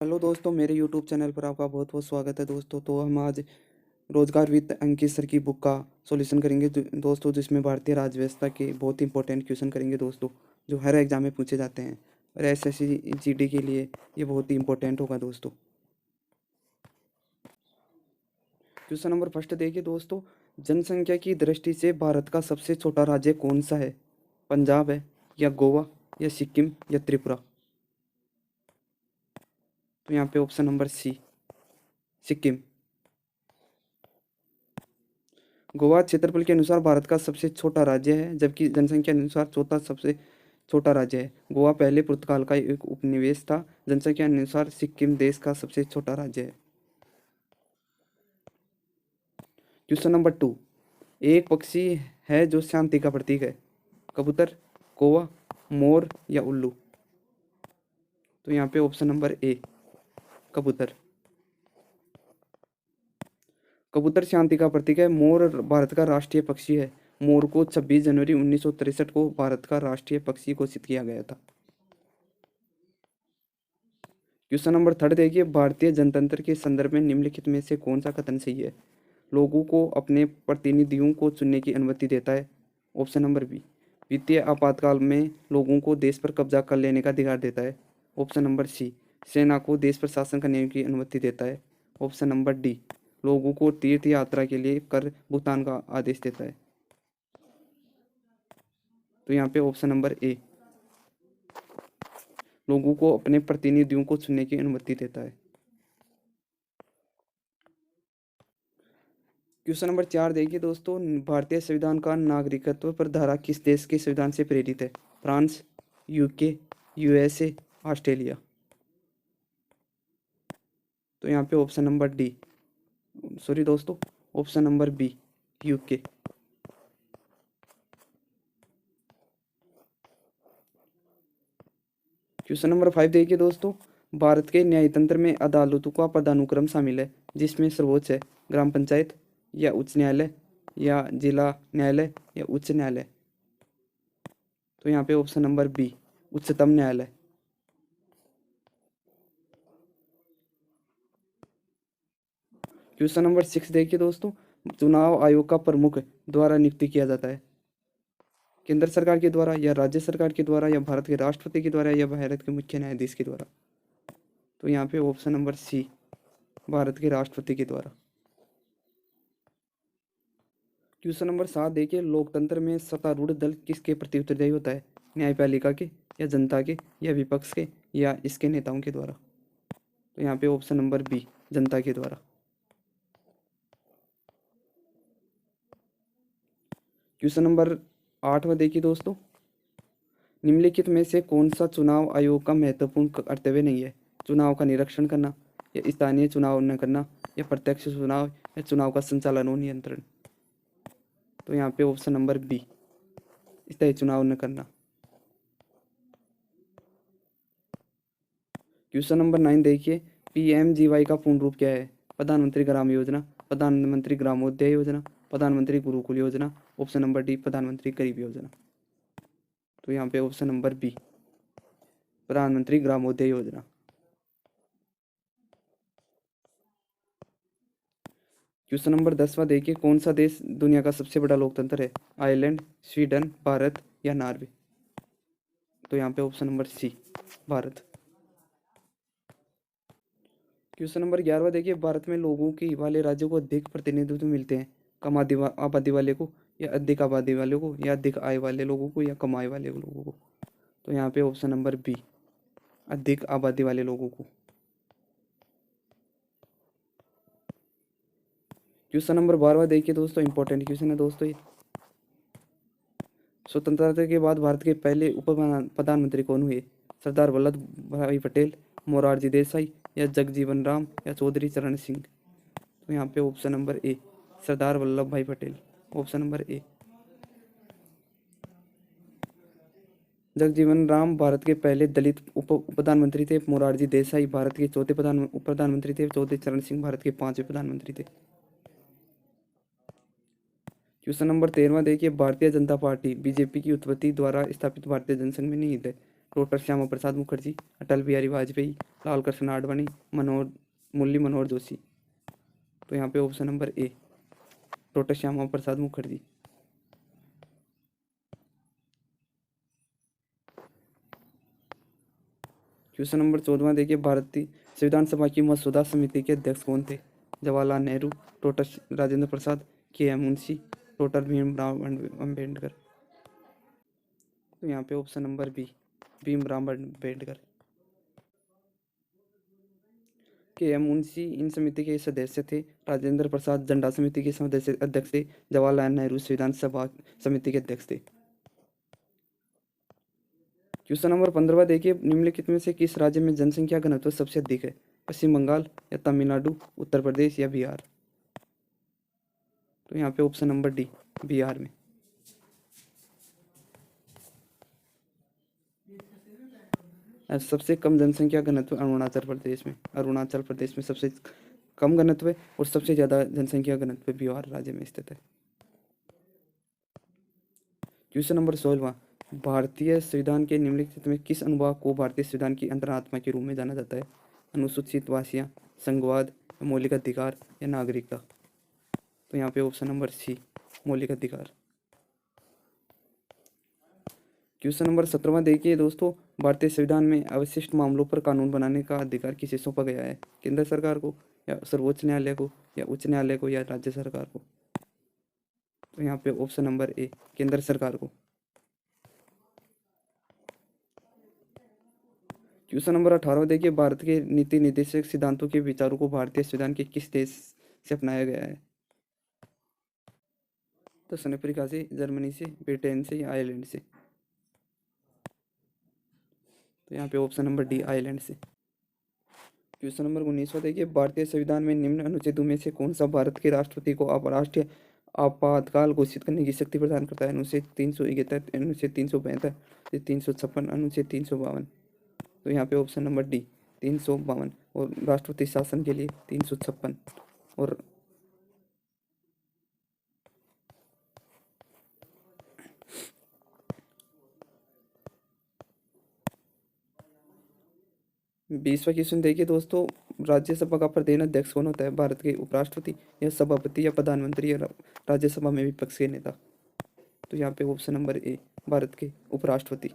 Hello दोस्तों, मेरे YouTube channel पर आपका बहुत बहुत स्वागत है दोस्तों। तो हम आज रोजगार वित्त अंकित सर की बुक का सॉल्यूशन करेंगे दोस्तों, जिसमें भारतीय राज्य व्यवस्था के बहुत इंपॉर्टेंट क्वेश्चन करेंगे दोस्तों, जो हर एग्जाम में पूछे जाते हैं और एसएससी जीडी के लिए ये बहुत ही इंपॉर्टेंट होगा दोस्तों। क्वेश्चन नंबर फर्स्ट देखिए दोस्तों, जनसंख्या की दृष्टि से भारत का सबसे छोटा राज्य कौन सा है? पंजाब है, या गोवा, या सिक्किम, या त्रिपुरा? तो यहाँ पे option number C, Sikkim. Goa क्षेत्रफल के अनुसार भारत का सबसे छोटा राज्य है, जबकि जनसंख्या के अनुसार चौथा सबसे छोटा राज्य है। गोवा पहले पुर्तगाल का एक उपनिवेश था। जनसंख्या के अनुसार सिक्किम देश का सबसे छोटा राज्य है। क्वेश्चन नंबर 2, एक पक्षी है जो शांति का प्रतीक है? कबूतर, कौवा, मोर, या उल्लू? तो यहाँ पे ऑप्शन नंबर ए, कबूतर। कबूतर शांति का प्रतीक है। मोर भारत का राष्ट्रीय पक्षी है। मोर को 26 जनवरी 1963 को भारत का राष्ट्रीय पक्षी घोषित किया गया था। क्वेश्चन नंबर 3 देखिए, भारतीय जनतंत्र के संदर्भ में निम्नलिखित में से कौन सा कथन सही है? लोगों को अपने प्रतिनिधियों को चुनने की अनुमति देता है। ऑप्शन नंबर बी, वित्तीय आपातकाल में लोगों को देश पर कब्जा कर लेने का अधिकार देता है। ऑप्शन नंबर सी, सेना को देश पर शासन करने की अनुमति देता है। ऑप्शन नंबर डी, लोगों को तीर्थ यात्रा के लिए कर भुगतान का आदेश देता है। तो यहाँ पे ऑप्शन नंबर ए, लोगों को अपने प्रतिनिधियों को चुनने की अनुमति देता है। क्वेश्चन नंबर 4 देखिए दोस्तों, भारतीय संविधान का नागरिकत्व पर धारा किस देश के संविधान से प्रेरित है? France, UK, USA, Australia? तो यहाँ पे ऑप्शन नंबर डी, सॉरी दोस्तों, option number B, UK. Question number 5 देखिए दोस्तों, भारत के न्यायतंत्र में अदालतों का पदानुक्रम शामिल है, जिसमें सर्वोच्च है ग्राम पंचायत, या उच्च न्यायालय, या जिला न्यायालय, या उच्च न्यायालय? तो यहाँ पे ऑप्शन नंबर बी, उच्चतम न्यायालय। क्वेश्चन नंबर 6 देखिए दोस्तों, चुनाव आयोग का प्रमुख द्वारा नियुक्ति किया जाता है? केंद्र सरकार के द्वारा, या राज्य सरकार के द्वारा, या भारत के राष्ट्रपति के द्वारा, या भारत के मुख्य न्यायाधीश के द्वारा? तो यहाँ पे ऑप्शन नंबर सी, भारत के राष्ट्रपति के द्वारा। क्वेश्चन नंबर 7 देखिए, लोकतंत्र में सत्तारूढ़ दल किसके प्रति उत्तरदायी होता है? न्यायपालिका के, या जनता के, या विपक्ष के, या इसके नेताओं के द्वारा? तो यहाँ पे ऑप्शन नंबर बी, जनता के द्वारा। क्वेश्चन नंबर 8वां देखिए दोस्तों, निम्नलिखित में से कौन सा चुनाव आयोग का महत्वपूर्ण कर्तव्य नहीं है? चुनाव का निरीक्षण करना, या स्थानीय चुनाव न करना, या प्रत्यक्ष चुनाव, या चुनाव का संचालन और नियंत्रण? तो यहाँ पे ऑप्शन नंबर बी, स्थायी चुनाव न करना। क्वेश्चन नंबर 9 देखिए, पीएमजीवाई का पूर्ण रूप क्या है? प्रधानमंत्री ग्राम योजना, प्रधानमंत्री ग्रामोदय योजना, प्रधानमंत्री गुरुकुल योजना? ऑप्शन नंबर डी, प्रधानमंत्री गरीब योजना? तो यहाँ पे ऑप्शन नंबर बी, प्रधानमंत्री ग्रामोदय योजना। क्वेश्चन नंबर 10वां देखिए, कौन सा देश दुनिया का सबसे बड़ा लोकतंत्र है? आयरलैंड, स्वीडन, भारत, या नॉर्वे? तो यहाँ पे option number C, Bharat. Question number 11वां देखिए, भारत में लोगों की वाले राज्यों को अधिक प्रतिनिधित्व मिलते हैं? कम आबादी वाले को, या अधिक आबादी वाले को, या अधिक आय वाले लोगों को, या कम आय वाले लोगों को? तो यहाँ पे ऑप्शन नंबर बी, अधिक आबादी वाले लोगों को। क्वेश्चन नंबर 12वां देखिए दोस्तों, इंपॉर्टेंट क्वेश्चन है दोस्तों ये। स्वतंत्रता के बाद भारत के पहले उप प्रधानमंत्री कौन हुए? सरदार वल्लभ भाई पटेल, मोरारजी देसाई, या जगजीवन राम, या चौधरी चरण सिंह? तो यहाँ पे option number A, Sardar Vallabh भाई Patel. Option number A. Jagjivan Ram Bharat के पहले दलित उप प्रधानमंत्री थे। मोरारजी देसाई भारत के चौथे उप प्रधानमंत्री थे। चौधरी चरण सिंह भारत के 5वें प्रधानमंत्री थे। क्वेश्चन नंबर 13वां देखिए, भारतीय जनता पार्टी बीजेपी की उत्पत्ति द्वारा स्थापित भारतीय जनसंघ में निहित है? डॉक्टर श्यामा प्रसाद मुखर्जी, अटल बिहारी वाजपेयी, लाल कृष्ण आडवाणी, मुरली मनोहर जोशी। तो यहाँ पे option number A doctor Shyama Prasad Mukherjee. Question number 14 देखिए, भारतीय संविधान सभा की मसौदा समिति के अध्यक्ष कौन थे? Jawaharlal Nehru, doctor Rajendra Prasad, K M Munshi, doctor Bhimrao Ambedkar. तो यहाँ पे option number B Bhimrao Ambedkar. K M Munshi इन समिति के सदस्य थे। राजेंद्र प्रसाद झंडा समिति के सदस्य अध्यक्ष थे। जवाहरलाल नेहरू संविधान सभा समिति के अध्यक्ष थे। क्वेश्चन नंबर 15 देखिए, निम्नलिखित में से किस राज्य में जनसंख्या घनत्व सबसे अधिक है? पश्चिम बंगाल या तमिलनाडु, उत्तर प्रदेश या बिहार। तो यहाँ पे ऑप्शन नंबर डी बिहार में। सबसे कम जनसंख्या घनत्व अरुणाचल प्रदेश में सबसे कम घनत्व है और सबसे ज़्यादा जनसंख्या घनत्व बिहार राज्य में स्थित है। क्वेश्चन नंबर 16, भारतीय संविधान के निम्नलिखित में किस अनुभाग को भारतीय संविधान की अंतरात्मा के रूप में जाना जाता है? अनुसूचित वासियाँ, संघवाद, मौलिक अधिकार या नागरिकता। तो यहाँ पे ऑप्शन नंबर सी मौलिक अधिकार। क्वेश्चन नंबर 17 देखिए दोस्तों, भारतीय संविधान में अवशिष्ट मामलों पर कानून बनाने का अधिकार किसे सौंपा गया है? केंद्र सरकार को या सर्वोच्च न्यायालय को या उच्च न्यायालय को या राज्य सरकार को। तो यहाँ पे ऑप्शन नंबर ए केंद्र सरकार को। क्वेश्चन नंबर 18 देखिए, भारत के नीति निर्देशक सिद्धांतों के विचारों को भारतीय संविधान के किस देश से अपनाया गया है? तो दक्षिण अफ्रीका से, जर्मनी से, ब्रिटेन से या आयरलैंड से। तो यहाँ पे ऑप्शन नंबर डी आयरलैंड से। क्वेश्चन नंबर 19 देखिए, भारतीय संविधान में निम्न अनुच्छेदों में से कौन सा भारत के राष्ट्रपति को राष्ट्रीय आपातकाल घोषित करने की शक्ति प्रदान करता है? अनुच्छेद 371, अनुच्छेद 372, 356, अनुच्छेद 352। तो यहाँ पे ऑप्शन नंबर डी 352 और राष्ट्रपति शासन के लिए 356 और बीसवा क्वेश्चन देखिए दोस्तों, राज्यसभा का प्रधान अध्यक्ष कौन होता है? भारत के उपराष्ट्रपति या सभापति या प्रधानमंत्री या राज्यसभा में विपक्ष के नेता। तो यहाँ पे ऑप्शन नंबर ए भारत के उपराष्ट्रपति।